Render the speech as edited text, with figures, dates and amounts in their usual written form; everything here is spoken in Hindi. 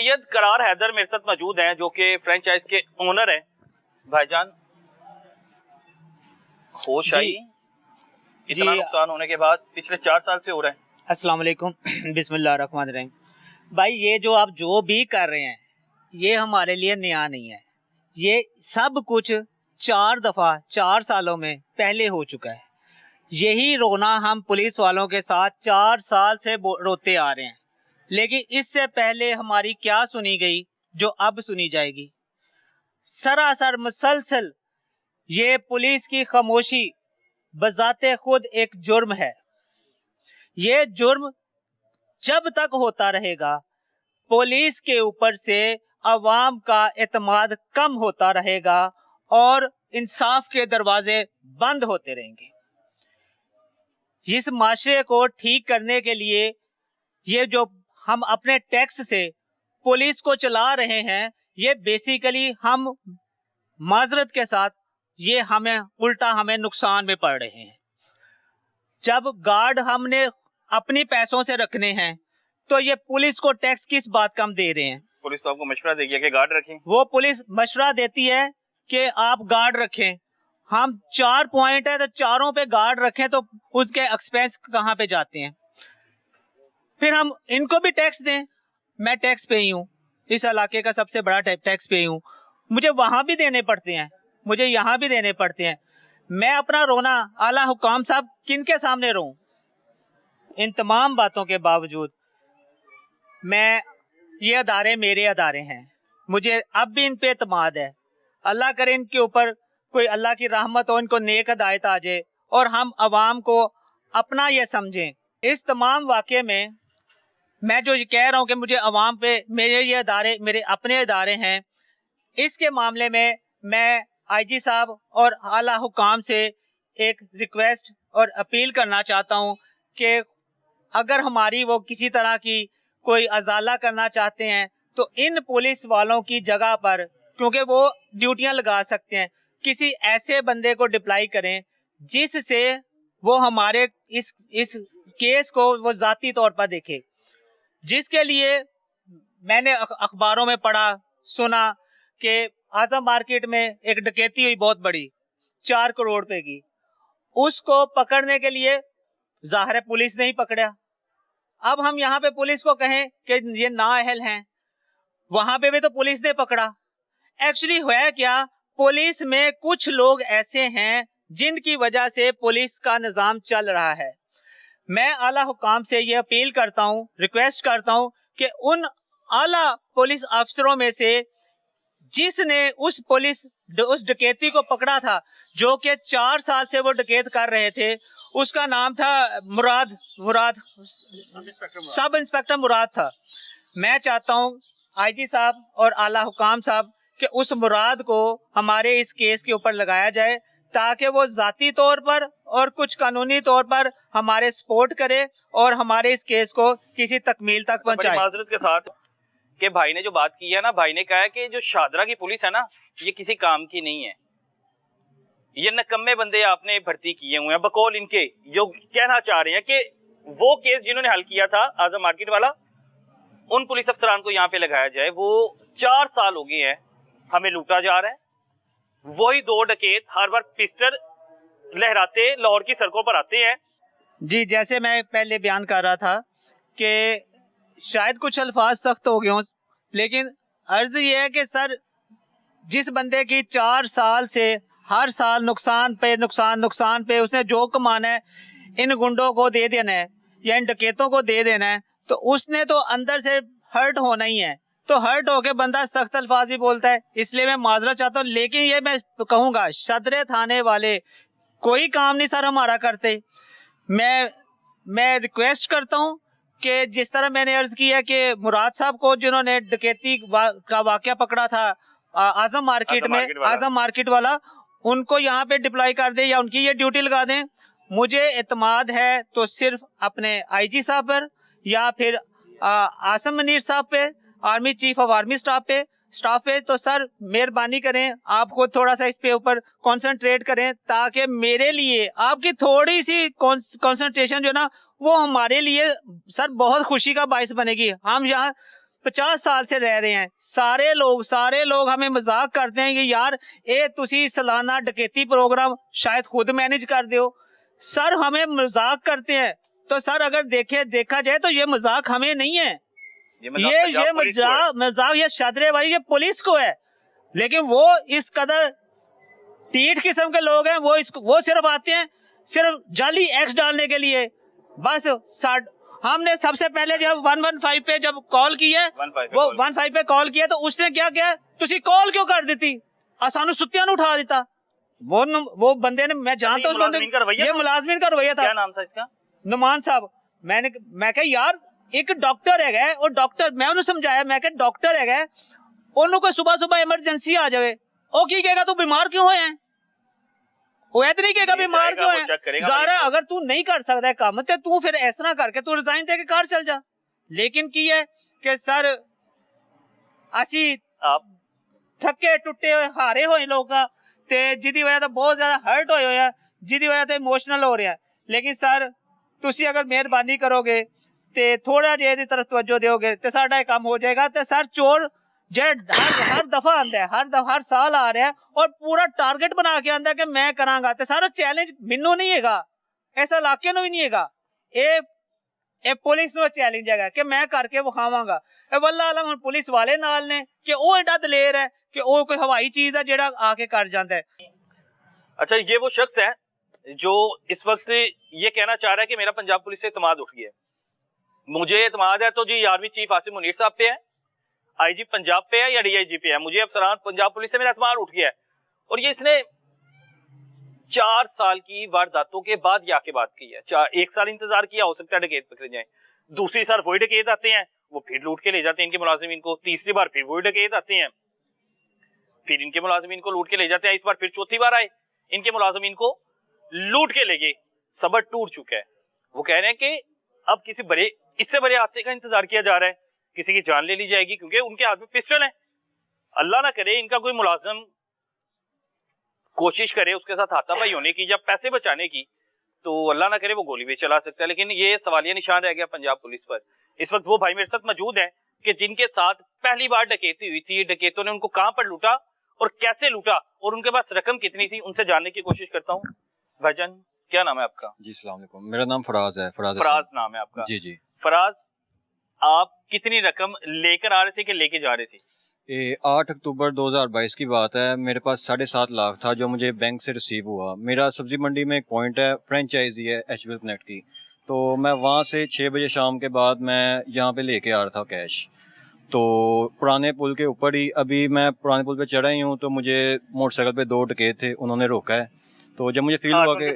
सैयद करार हैदर मेरे साथ मौजूद हैं, जो कि फ्रेंचाइज के ओनर हैं। भाईजान, होश आई? इतना नुकसान होने के बाद पिछले 4 साल से हो रहा है। अस्सलाम वालेकुम, बिस्मिल्लाहिर्रहमानिर्रहीम। भाई, ये जो आप जो भी कर रहे हैं ये हमारे लिए नया नहीं है। ये सब कुछ 4 दफ़ा 4 सालों में पहले हो चुका है। यही रोना हम पुलिस वालों के साथ 4 साल से रोते आ रहे हैं, लेकिन इससे पहले हमारी क्या सुनी गई जो अब सुनी जाएगी। सरासर मुसलसल ये पुलिस की खामोशी बजाते खुद एक जुर्म है। ये जुर्म जब तक होता रहेगा, पुलिस के ऊपर से अवाम का एतमाद कम होता रहेगा और इंसाफ के दरवाजे बंद होते रहेंगे। इस माशरे को ठीक करने के लिए ये जो हम अपने टैक्स से पुलिस को चला रहे हैं, ये बेसिकली हम माजरत के साथ ये हमें नुकसान में पड़ रहे हैं। जब गार्ड हमने अपने पैसों से रखने हैं तो ये पुलिस को टैक्स किस बात का हम दे रहे हैं? पुलिस तो आपको मशवरा देगी कि गार्ड रखें। वो पुलिस मशवरा देती है कि आप गार्ड रखें। हम 4 पॉइंट है तो चारों पे गार्ड रखें तो उसके एक्सपेंस कहाँ पे जाते हैं? फिर हम इनको भी टैक्स दें। मैं टैक्स पे ही हूँ, इस इलाके का सबसे बड़ा टैक्स पे ही हूँ। मुझे वहां भी देने पड़ते हैं, मुझे यहाँ भी देने पड़ते हैं। मैं अपना रोना आला हुकाम साहब किन के सामने रोऊं? इन तमाम बातों के बावजूद ये अदारे मेरे अदारे हैं, मुझे अब भी इन पे एतमाद है। अल्लाह करे इनके ऊपर कोई अल्लाह की रहमत हो, इनको नेक हिदायत आ जाए और हम अवाम को अपना ये समझें। इस तमाम वाक़े में मैं जो ये कह रहा हूँ कि मुझे अवाम पे ये अदारे मेरे अपने अदारे हैं, इसके मामले में मैं आईजी साहब और आला हुकाम से एक रिक्वेस्ट और अपील करना चाहता हूँ कि अगर हमारी वो किसी तरह की कोई अजाला करना चाहते हैं तो इन पुलिस वालों की जगह पर, क्योंकि वो ड्यूटियां लगा सकते हैं, किसी ऐसे बंदे को डिप्लाई करें जिससे वो हमारे इस केस को वो जाती तौर पर देखे। जिसके लिए मैंने अखबारों में पढ़ा सुना कि आजम मार्केट में एक डकैती हुई बहुत बड़ी, 4 करोड़ रुपए की। उसको पकड़ने के लिए जाहिर है पुलिस ने ही पकड़ा। अब हम यहाँ पे पुलिस को कहें कि ये नाअहल हैं, वहां पे भी तो पुलिस ने पकड़ा। एक्चुअली हुआ क्या, पुलिस में कुछ लोग ऐसे हैं जिनकी वजह से पुलिस का निजाम चल रहा है। मैं आला हुकाम से ये अपील करता हूँ, रिक्वेस्ट करता हूँ कि उन आला पुलिस अफसरों में से जिसने उस डकैती को पकड़ा था, जो कि 4 साल से वो डकैत कर रहे थे, उसका नाम था मुराद सब इंस्पेक्टर मुराद था। मैं चाहता हूँ आईजी साहब और आला हुकाम साहब कि उस मुराद को हमारे इस केस के ऊपर लगाया जाए, ताकि वो जाती तौर पर और कुछ कानूनी तौर पर हमारे सपोर्ट करे और हमारे इस केस को किसी तकमील तक पहुंचाए। माजरत के साथ कि भाई ने जो बात की है ना, भाई ने कहा है कि जो शादरा की पुलिस है ना, ये किसी काम की नहीं है। ये नकम्मे बंदे आपने भर्ती किए हुए हैं बकौल इनके। जो कहना चाह रहे हैं कि वो केस जिन्होंने हल किया था आजम मार्केट वाला, उन पुलिस अफसरान को यहाँ पे लगाया जाए। वो 4 साल हो गए हैं, हमें लूटा जा रहा है। वही 2 डकैत हर बार पिस्टल लहराते लाहौर की सड़कों पर आते हैं। जी, जैसे मैं पहले बयान कर रहा था कि शायद कुछ अल्फाज सख्त हो गए हों, लेकिन अर्ज ये है कि सर, जिस बंदे की 4 साल से हर साल नुकसान पे उसने जो कमाना है इन गुंडों को दे देना है या इन डकैतों को दे देना है, तो उसने तो अंदर से हर्ट होना ही है। तो हर्ट होके बंदा सख्त अल्फाज भी बोलता है, इसलिए मैं माजरत चाहता हूँ। लेकिन ये मैं कहूँगा, सदर थाने वाले कोई काम नहीं सर हमारा करते। मैं रिक्वेस्ट करता हूँ कि जिस तरह मैंने अर्ज किया कि मुराद साहब को जिन्होंने डकैती का वाकया पकड़ा था आजम मार्केट वाला, उनको यहाँ पे डिप्लॉय कर दे या उनकी ये ड्यूटी लगा दें। मुझे एतमाद है तो सिर्फ अपने आईजी साहब पर या फिर आसम मनीर साहब पे, army chief of army staff पे। तो सर मेहरबानी करें, आप खुद थोड़ा सा इस पे ऊपर कंसंट्रेट करें, ताकि मेरे लिए आपकी थोड़ी सी कंसंट्रेशन जो ना, वो हमारे लिए सर बहुत खुशी का बायस बनेगी। हम यहाँ 50 साल से रह रहे हैं, सारे लोग हमें मजाक करते हैं कि यार ये तुसी सालाना डकैती प्रोग्राम शायद खुद मैनेज कर दो। सर हमें मजाक करते हैं, तो सर अगर देखा जाए तो ये मजाक हमें नहीं है, ये मजाक ये शादरे भाई ये पुलिस को है। लेकिन वो इस कदर टीठ किस्म के लोग हैं, वो सिर्फ आते हैं सिर्फ जाली एक्स डालने के लिए बस। हमने सबसे पहले जब 115 पे जब कॉल की है, वो 15 पे कॉल किया, तो उसने क्या किया, तुसी कॉल क्यों कर देती, सानू सुत्तियां नु उठा देता। वो बंदे ने, मैं जानता हूँ उस बंदे, ये मुलाजमीन का रवैया था। क्या नाम था इसका? नुमान साहब। मैं कहा यार एक डॉक्टर है, और डॉक्टर मैं उन्हें समझाया, मैं कहा डॉक्टर है, उन्होंने कोई सुबह इमरजेंसी आ जाए, ओ की कहेगा तू बीमार क्यों है, वो नहीं कहेगा बीमार क्यों है। ज़ारा अगर तू नहीं कर सकता है काम, तो तू फिर इस तरह करके तू रिजाइन दे के कार चल जा। लेकिन की है कि सर असी थके टुटे हुए हारे हुए लोग ते जिदी वजह तो बहुत ज्यादा हर्ट होए हुए, जिदी वजह तो इमोशनल हो रहे हैं। लेकिन सर तुसी अगर मेहरबानी करोगे ते थोड़ा जिहा दी तरफ तवज्जो दोगे ते साडा काम हो जाएगा। ते सर चोर हर दफा आंदा है, हर साल आ रहा है और पूरा टारगेट बना के आंदा है कि मैं करांगा। ते सारा चैलेंज मैनू नहीं हैगा, ऐसा इलाके नू भी नहीं हैगा, ए पुलिस नू चैलेंज हैगा कि मैं करके विखावांगा। वल्ला आलम हुण पुलिस वाले नाल ने कि ओ एडा दलेर है कि ओ कोई हवाई चीज है जेड़ा आके कर जांदा है। अच्छा, ये वो शख्स है जो इस वक्त ये कहना चाह रहा है कि मेरा पंजाब पुलिस से इत्मीनान उठ गया है। मुझे इत्मीनान है तो जी आर्मी चीफ आसिम मुनीर साहब पे है, आईजी पंजाब पे है या डीआईजी पे है, मुझे अफसरान पंजाब पुलिस से मेरा इत्मीनान उठ गया है। और ये इसने 4 साल की वारदातों के बाद ये आके बात की है। 1 साल इंतजार किया, हो सकता है डकैत पकड़े जाए, दूसरी साल वही डकैत आते हैं, वो फिर लूट के ले जाते हैं इनके मुलाजिमीन को, तीसरी बार फिर वही डकैत आते हैं, फिर इनके मुलाजिमीन को लूट के ले जाते हैं। इस बार फिर चौथी बार आए, इनके मुलाजिमीन को लूट के ले गए, सबर टूट चुका है। वो कह रहे हैं कि अब इससे बड़े हादसे का इंतजार किया जा रहा है, किसी की जान ले ली जाएगी, क्योंकि उनके हाथ में पिस्टल है। अल्लाह ना करे इनका कोई मुलाजिम कोशिश करे उसके साथ हाथापाई होने की या पैसे बचाने की, तो अल्लाह ना करे वो गोली भी चला सकता है। लेकिन ये सवालिया निशान रह गया पंजाब पुलिस पर। इस वक्त वो भाई मेरे साथ मौजूद है कि जिनके साथ पहली बार डकैती हुई थी, डकैतों ने उनको कहां पर लूटा और कैसे लूटा और उनके पास रकम कितनी थी, उनसे जानने की कोशिश करता हूँ। भाईजान क्या नाम है आपका? जी अस्सलाम वालेकुम, मेरा नाम फराज है। फराज नाम है आपका? जी जी। फराज, आप कितनी रकम लेकर आ रहे थे कि लेके जा रहे थे? 8 अक्टूबर 2022 की बात है। मेरे पास 7.5 लाख था जो मुझे बैंक से रिसीव हुआ। मेरा सब्जी मंडी में एक पॉइंट है, फ्रेंचाइजी है HBL कनेक्ट की, तो मैं वहाँ से 6 बजे शाम के बाद मैं यहाँ पे लेके आ रहा था कैश। तो पुराने पुल के ऊपर ही, अभी मैं पुराने पुल पे चढ़ा ही हूँ, तो मुझे मोटरसाइकिल पे 2 डकैत थे, उन्होंने रोका है। तो जब मुझे फील हुआ कि